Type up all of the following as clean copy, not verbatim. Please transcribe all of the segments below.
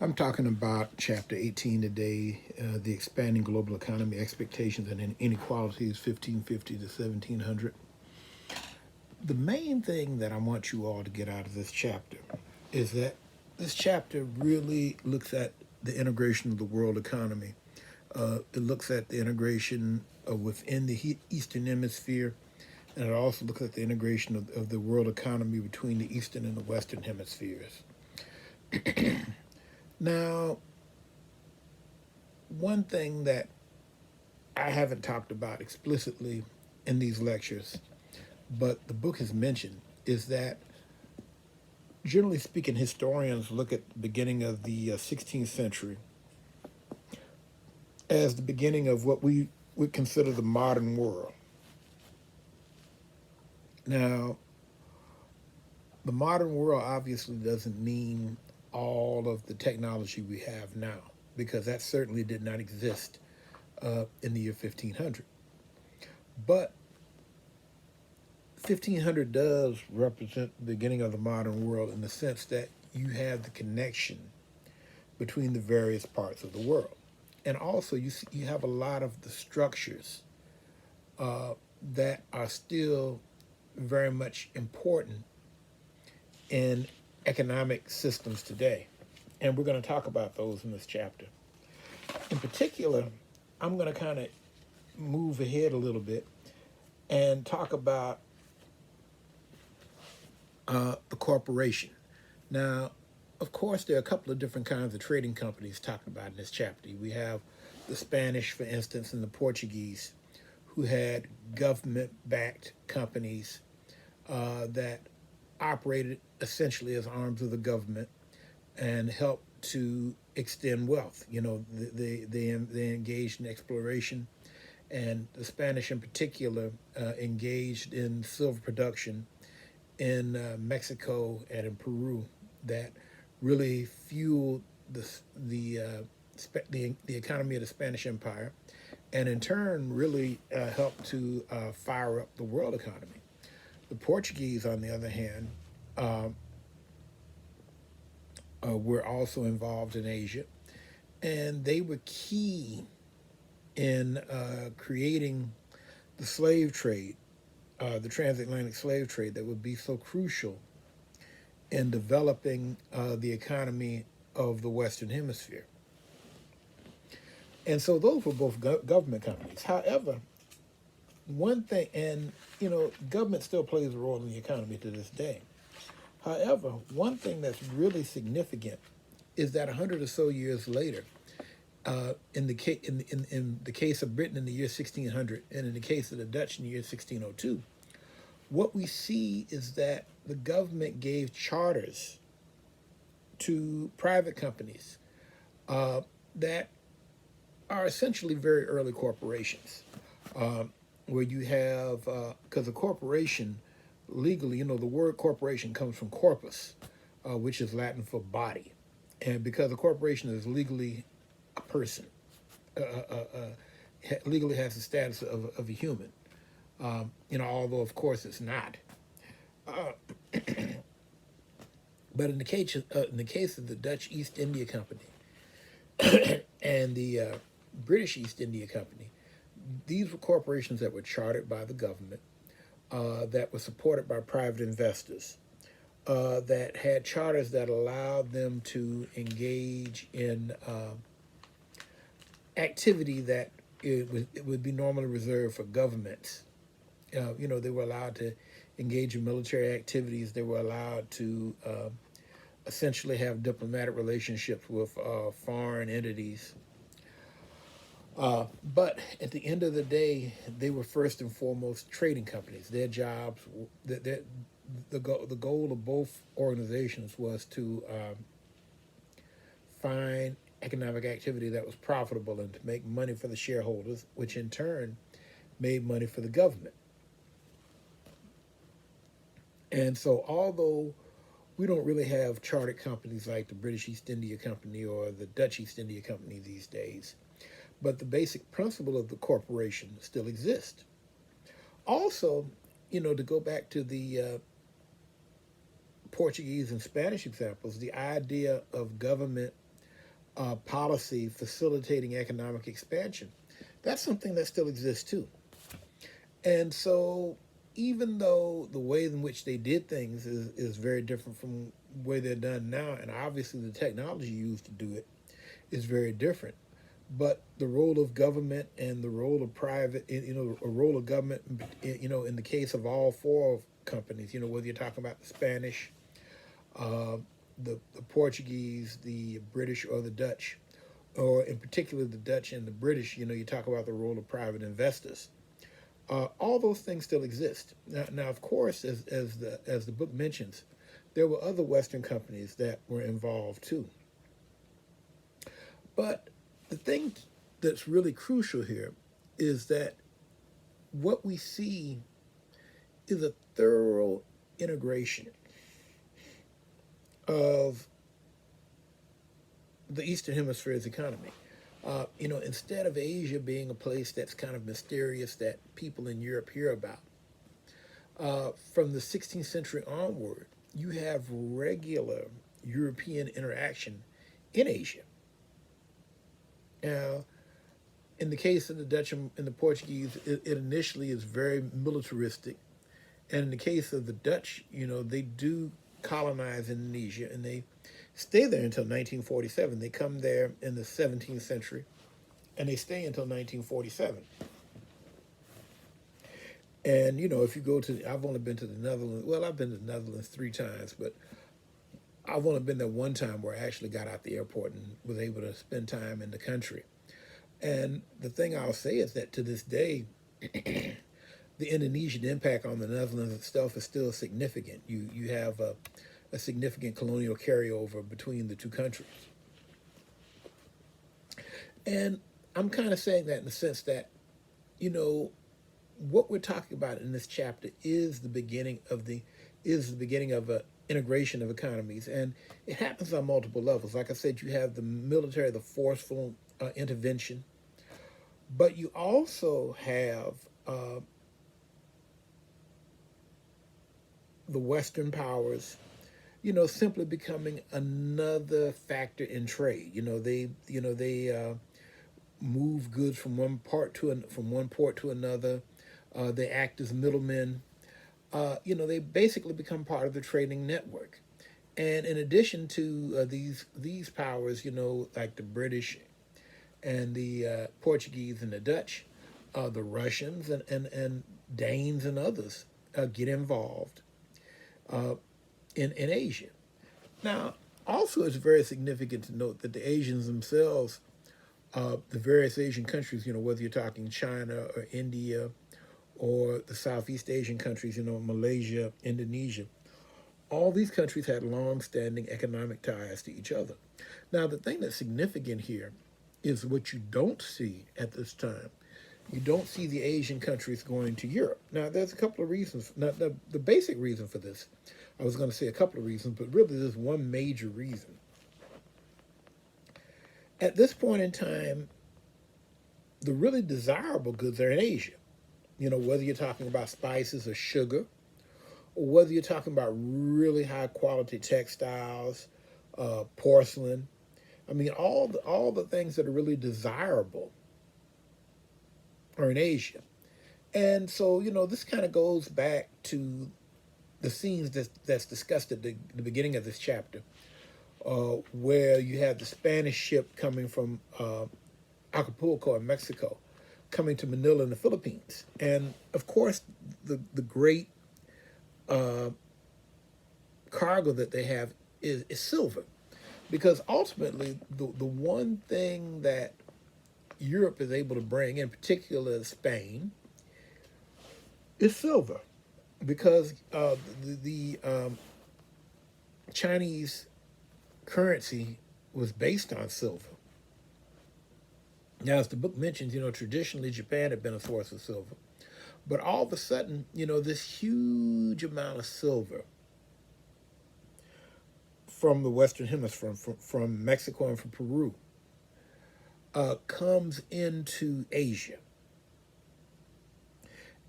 I'm talking about Chapter 18 today, the expanding global economy, expectations and inequalities, 1550 to 1700. The main thing that I want you all to get out of this chapter is that this chapter really looks at the integration of the world economy. It looks at the integration within the Eastern Hemisphere, and it also looks at the integration of the world economy between the Eastern and the Western Hemispheres. Now, one thing that I haven't talked about explicitly in these lectures, but the book has mentioned, is that generally speaking, historians look at the beginning of the 16th century as the beginning of what we would consider the modern world. Now, the modern world obviously doesn't mean all of the technology we have now, because that certainly did not exist in the year 1500. But 1500 does represent the beginning of the modern world in the sense that you have the connection between the various parts of the world. And also you have a lot of the structures that are still very much important in economic systems today. And we're going to talk about those in this chapter. In particular, I'm going to kind of move ahead a little bit and talk about the corporation. Now, of course, there are a couple of different kinds of trading companies talked about in this chapter. We have the Spanish, for instance, and the Portuguese, who had government-backed companies that operated essentially as arms of the government and helped to extend wealth. You know, they engaged in exploration, and the Spanish in particular engaged in silver production in Mexico and in Peru that really fueled the economy of the Spanish Empire, and in turn really helped to fire up the world economy. The Portuguese, on the other hand, were also involved in Asia, and they were key in creating the slave trade, the transatlantic slave trade that would be so crucial in developing the economy of the Western Hemisphere. And so those were both government companies. However, one thing, and you know, government still plays a role in the economy to this day. However, one thing that's really significant is that 100 or so years later, in the case of Britain in the year 1600, and in the case of the Dutch in the year 1602, what we see is that the government gave charters to private companies that are essentially very early corporations, where you have, because a corporation, legally, you know, the word corporation comes from corpus, which is Latin for body. And because a corporation is legally a person, legally has the status of a human, you know, although of course it's not. But in the case of the Dutch East India Company and the British East India Company, these were corporations that were chartered by the government, that were supported by private investors, that had charters that allowed them to engage in activity that it would be normally reserved for governments. You know, they were allowed to engage in military activities. They were allowed to essentially have diplomatic relationships with foreign entities. But at the end of the day, they were first and foremost trading companies. Their jobs, the goal of both organizations was to find economic activity that was profitable and to make money for the shareholders, which in turn made money for the government. And so although we don't really have chartered companies like the British East India Company or the Dutch East India Company these days, but the basic principle of the corporation still exists. Also, you know, to go back to the Portuguese and Spanish examples, the idea of government policy facilitating economic expansion, that's something that still exists too. And so, even though the way in which they did things is very different from the way they're done now, and obviously the technology used to do it is very different, but the role of government and the role of private, a role of government, in the case of all four companies, whether you're talking about the Spanish, uh, the Portuguese, the British, or the Dutch, or in particular the Dutch and the British, you talk about the role of private investors. All those things still exist. Now of course, as the book mentions, there were other Western companies that were involved too. But the thing that's really crucial here is that what we see is a thorough integration of the Eastern Hemisphere's economy. Instead of Asia being a place that's kind of mysterious that people in Europe hear about, from the 16th century onward, you have regular European interaction in Asia. Now, in the case of the Dutch and the Portuguese, it initially is very militaristic. And in the case of the Dutch, they do colonize Indonesia and they stay there until 1947. They come there in the 17th century and they stay until 1947. And, if you go to, I've only been to the Netherlands. Well, I've been to the Netherlands 3 times, but I've only been there one time where I actually got out the airport and was able to spend time in the country. And the thing I'll say is that to this day, the Indonesian impact on the Netherlands itself is still significant. You have a significant colonial carryover between the two countries. And I'm kind of saying that in the sense that, you know, what we're talking about in this chapter is the beginning of a integration of economies, and it happens on multiple levels. Like I said, you have the military, the forceful intervention, but you also have the Western powers, simply becoming another factor in trade. They move goods from from one port to another. They act as middlemen. They basically become part of the trading network. And in addition to these powers, like the British and the Portuguese and the Dutch, the Russians and Danes and others get involved in Asia. Now, also, it's very significant to note that the Asians themselves, the various Asian countries, whether you're talking China or India or the Southeast Asian countries, Malaysia, Indonesia, all these countries had long-standing economic ties to each other. Now, the thing that's significant here is what you don't see at this time. You don't see the Asian countries going to Europe. Now, there's a couple of reasons. Now, the basic reason for this, I was going to say a couple of reasons, but really there's one major reason. At this point in time, the really desirable goods are in Asia. Whether you're talking about spices or sugar, or whether you're talking about really high quality textiles, porcelain. I mean, all the things that are really desirable are in Asia. And so, this kind of goes back to the scenes that's discussed at the beginning of this chapter, where you have the Spanish ship coming from Acapulco in Mexico, coming to Manila in the Philippines. And of course, the great cargo that they have is silver. Because ultimately, the one thing that Europe is able to bring, in particular Spain, is silver. Because the Chinese currency was based on silver. Now, as the book mentions, traditionally Japan had been a source of silver. But all of a sudden, this huge amount of silver from the Western Hemisphere, from Mexico and from Peru, comes into Asia.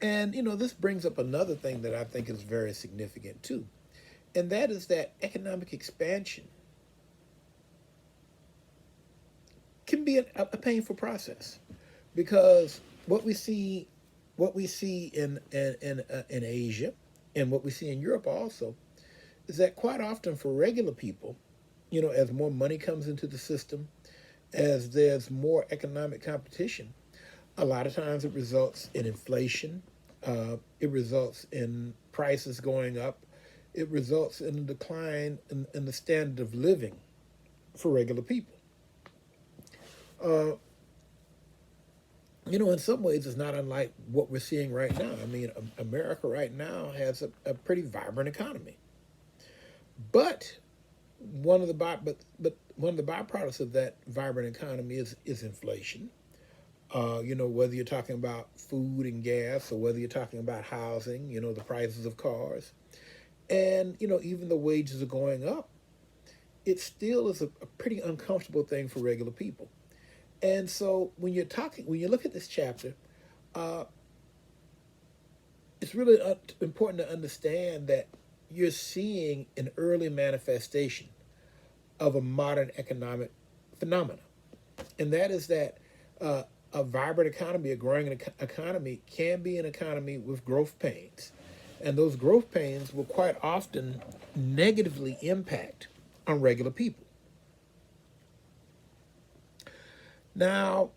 And, this brings up another thing that I think is very significant too. And that is that economic expansion can be a painful process because what we see, what we see in Asia, and what we see in Europe also, is that quite often for regular people, as more money comes into the system, as there's more economic competition, a lot of times it results in inflation. It results in prices going up. It results in a decline in the standard of living for regular people. Uh, in some ways, it's not unlike what we're seeing right now. I mean, America right now has a pretty vibrant economy, but but one of the byproducts of that vibrant economy is inflation. Whether you're talking about food and gas or whether you're talking about housing, the prices of cars, and even the wages are going up. It still is a pretty uncomfortable thing for regular people. And so when you look at this chapter, uh, it's really important to understand that you're seeing an early manifestation of a modern economic phenomenon, and that is that a vibrant economy, a growing economy, can be an economy with growth pains, and those growth pains will quite often negatively impact on regular people. Now,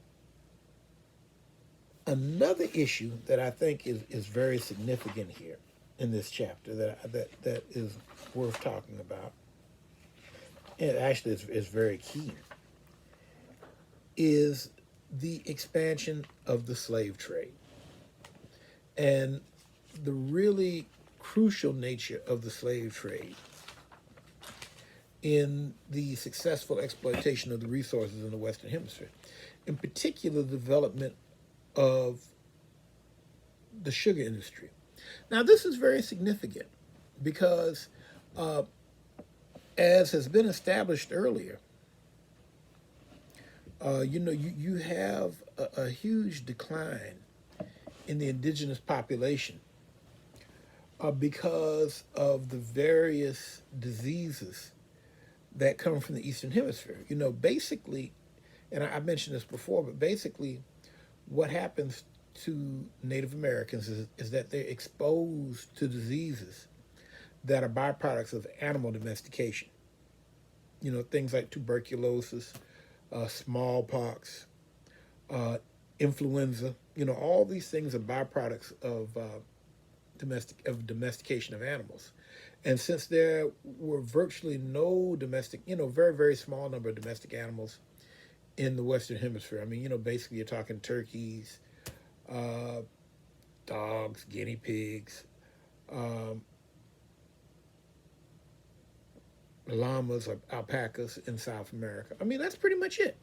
another issue that I think is very significant here in this chapter that is worth talking about, and actually is very key, is the expansion of the slave trade and the really crucial nature of the slave trade in the successful exploitation of the resources in the Western Hemisphere. In particular, the development of the sugar industry. Now, this is very significant because, uh, as has been established earlier, you have a huge decline in the indigenous population because of the various diseases that come from the Eastern Hemisphere. Basically, and I mentioned this before, but basically, what happens to Native Americans is that they're exposed to diseases that are byproducts of animal domestication. Things like tuberculosis, smallpox, influenza. All these things are byproducts of domestication of animals. And since there were virtually no domestic, very, very small number of domestic animals in the Western Hemisphere. I mean, basically you're talking turkeys, uh, dogs, guinea pigs, um, llamas or alpacas in South America. I mean, that's pretty much it.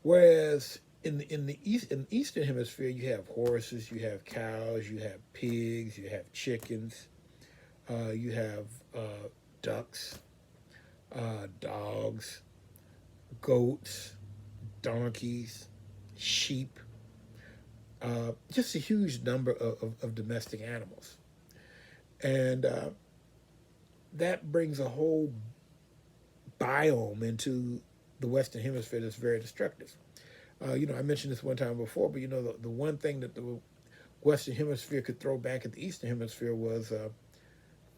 Whereas in the Eastern Hemisphere, you have horses, you have cows, you have pigs, you have chickens, you have ducks, dogs, goats, donkeys, sheep, just a huge number of domestic animals. And that brings a whole biome into the Western Hemisphere that's very destructive. I mentioned this one time before, but the one thing that the Western Hemisphere could throw back at the Eastern Hemisphere was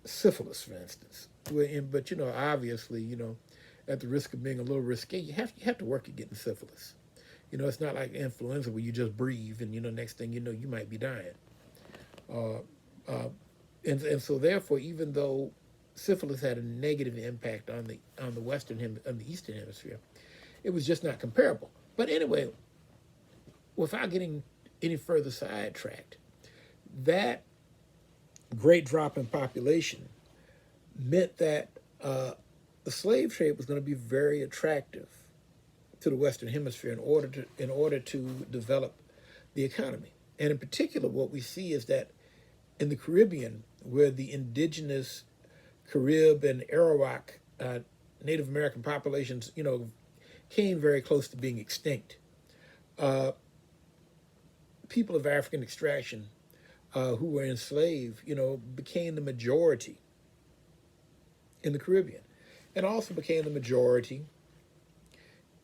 syphilis, for instance. But obviously, at the risk of being a little risque, you have to work at getting syphilis. It's not like influenza where you just breathe and next thing you know you might be dying. Uh, uh, and so therefore, even though syphilis had a negative impact on the Eastern Hemisphere, it was just not comparable. But anyway, without getting any further sidetracked, that great drop in population meant that the slave trade was going to be very attractive to the Western Hemisphere in order to develop the economy. And in particular, what we see is that in the Caribbean, where the indigenous Carib and Arawak Native American populations, came very close to being extinct. Uh, People of African extraction who were enslaved, became the majority in the Caribbean, and also became the majority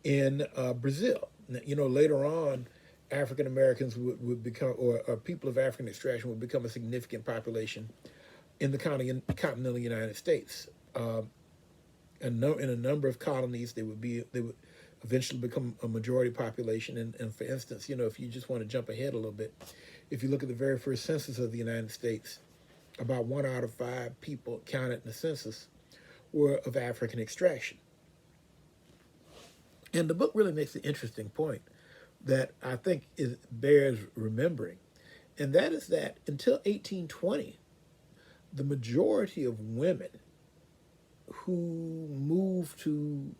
in Brazil. You know, later on, African Americans would become, or people of African extraction would become a significant population in the continental United States. In a number of colonies, they would eventually become a majority population. And for instance, you know, if you just want to jump ahead a little bit, if you look at the very first census of the United States, about 1 out of 5 people counted in the census were of African extraction. And the book really makes an interesting point that I think bears remembering, and that is that until 1820, the majority of women who moved to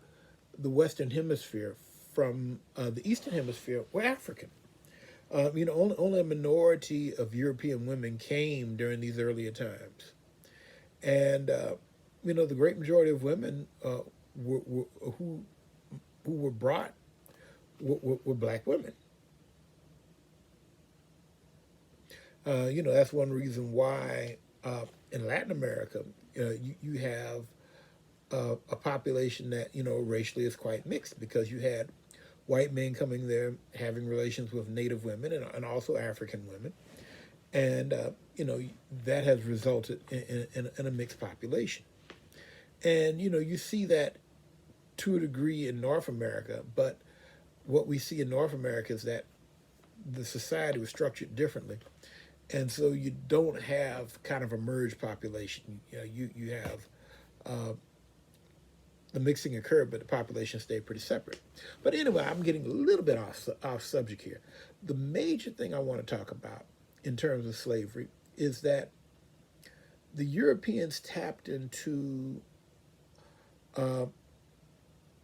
the Western Hemisphere from the Eastern Hemisphere were African. You know, only a minority of European women came during these earlier times, and you know, the great majority of women who were brought were black women. You know, that's one reason why in Latin America you have a population that, you know, racially is quite mixed, because you had white men coming there having relations with Native women and also African women, and you know, that has resulted in a mixed population. And you know, you see that to a degree in North America, but what we see in North America is that the society was structured differently, and so you don't have kind of a merged population. You know, you have the mixing occurred, but the population stayed pretty separate. But anyway, I'm getting a little bit off subject here. The major thing I want to talk about in terms of slavery is that the Europeans tapped into uh,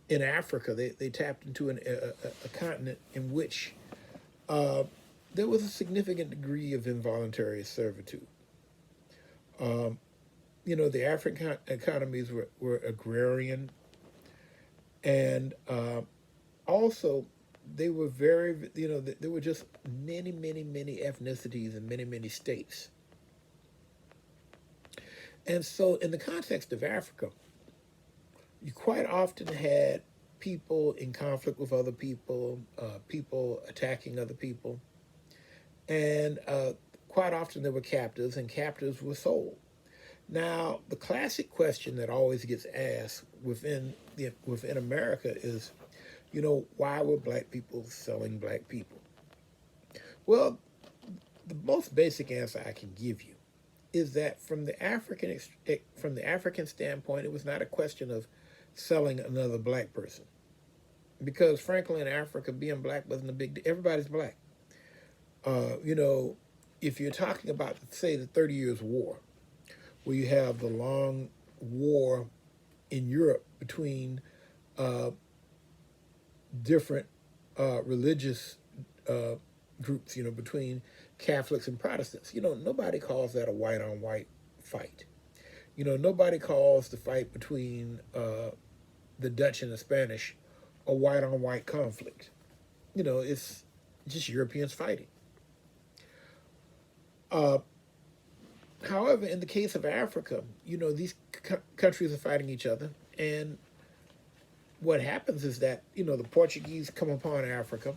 in Africa. They tapped into a continent in which uh, there was a significant degree of involuntary servitude. Um, you know, the African economies were agrarian, and also they were very, you know, there were just many ethnicities and many states. And so in the context of Africa, you quite often had people in conflict with other people, people attacking other people, and quite often there were captives, and captives were sold. Now, the classic question that always gets asked within America is, you know, why were black people selling black people? Well, the most basic answer I can give you is that from the African standpoint, it was not a question of selling another black person, because frankly, in Africa, being black wasn't a big deal. Everybody's black. You know, if you're talking about, say, the 30 Years' War, where you have the long war in Europe between uh, different religious uh, groups, you know, between Catholics and Protestants. You know, nobody calls that a white on white fight. You know, nobody calls the fight between the Dutch and the Spanish a white on white conflict. You know, it's just Europeans fighting. Uh, However, in the case of Africa, you know, these countries are fighting each other, and what happens is that, you know, the Portuguese come upon Africa,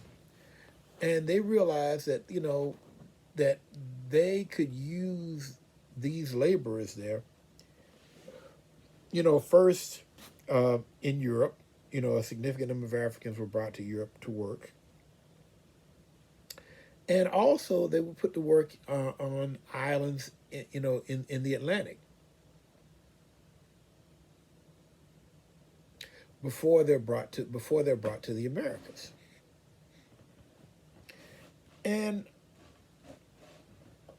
and they realize that, you know, that they could use these laborers there. You know, first in Europe, you know, a significant number of Africans were brought to Europe to work, and also they were put to work on islands, you know, in the Atlantic before they're brought to the Americas. And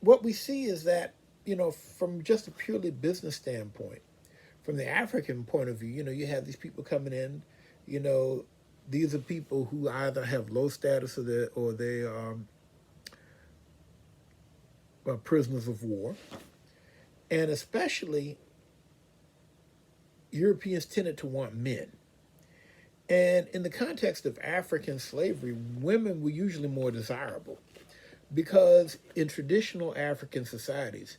what we see is that, you know, from just a purely business standpoint, from the African point of view, you know, you have these people coming in, you know, these are people who either have low status, or they are prisoners of war, and especially Europeans tended to want men. And in the context of African slavery, women were usually more desirable, because in traditional African societies,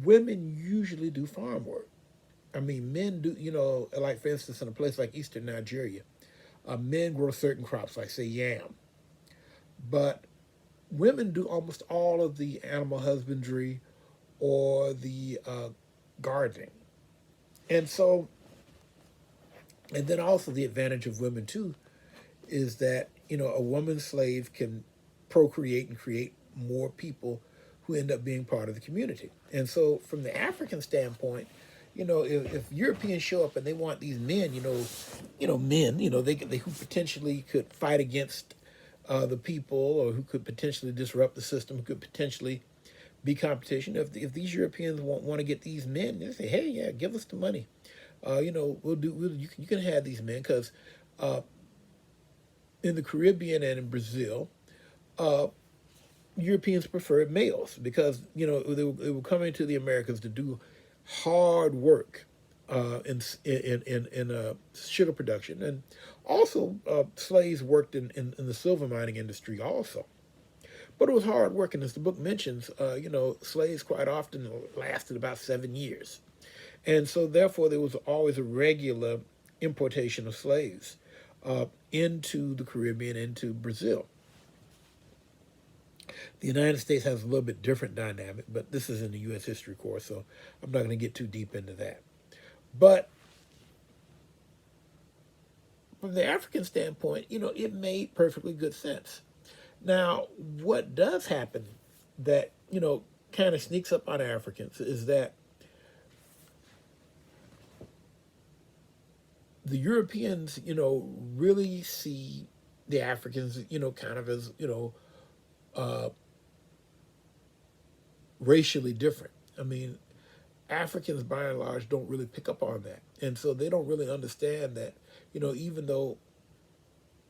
women usually do farm work. I mean, men do, you know, like for instance, in a place like Eastern Nigeria, Men grow certain crops, like say yam, but women do almost all of the animal husbandry or the gardening. And so, and then also the advantage of women too is that a woman slave can procreate and create more people who end up being part of the community. And so, from the African standpoint, if Europeans show up and they want these men, men, they who potentially could fight against the people, or who could potentially disrupt the system, who could potentially be competition. If these Europeans want to get these men, they say, hey, yeah, give us the money. You can have these men because in the Caribbean and in Brazil, uh, Europeans preferred males because they were coming to the Americas to do hard work in sugar production, and also slaves worked in the silver mining industry also. But it was hard work, and as the book mentions, slaves quite often lasted about 7 years, and so therefore there was always a regular importation of slaves into the Caribbean, into Brazil. The United States has a little bit different dynamic, but this is in the U.S. history course, so I'm not going to get too deep into that. But from the African standpoint, it made perfectly good sense. Now, what does happen that, kind of sneaks up on Africans is that the Europeans, really see the Africans, kind of as, uh, racially different. I mean, Africans by and large don't really pick up on that. And so they don't really understand that, even though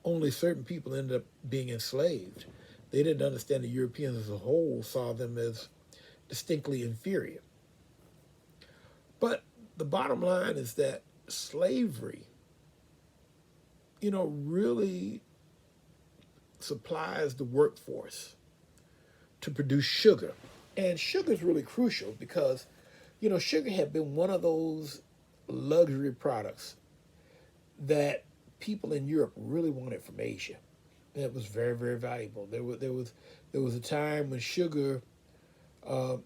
only certain people ended up being enslaved, they didn't understand the Europeans as a whole saw them as distinctly inferior. But the bottom line is that slavery, really supplies the workforce to produce sugar. And sugar is really crucial because, sugar had been one of those luxury products that people in Europe really wanted from Asia. And it was very, very valuable. There was a time when sugar, uh,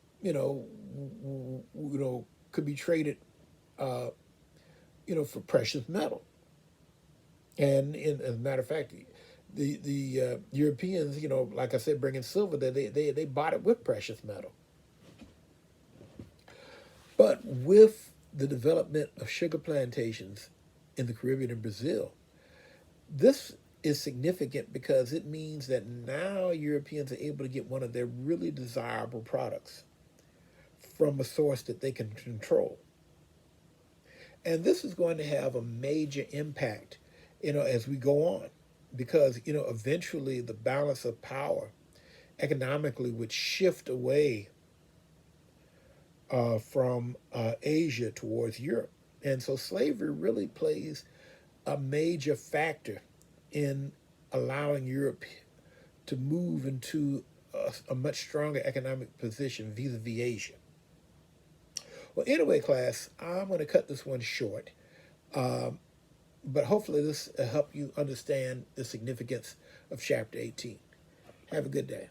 could be traded, uh, for precious metal. And as a matter of fact, the Europeans, like I said, bringing silver, they bought it with precious metal. But with the development of sugar plantations in the Caribbean and Brazil, this is significant because it means that now Europeans are able to get one of their really desirable products from a source that they can control. And this is going to have a major impact, as we go on, because, eventually the balance of power economically would shift away from Asia towards Europe. And so slavery really plays a major factor in allowing Europe to move into a much stronger economic position vis-a-vis Asia. Well, anyway, class, I'm going to cut this one short, but hopefully this will help you understand the significance of Chapter 18. Have a good day.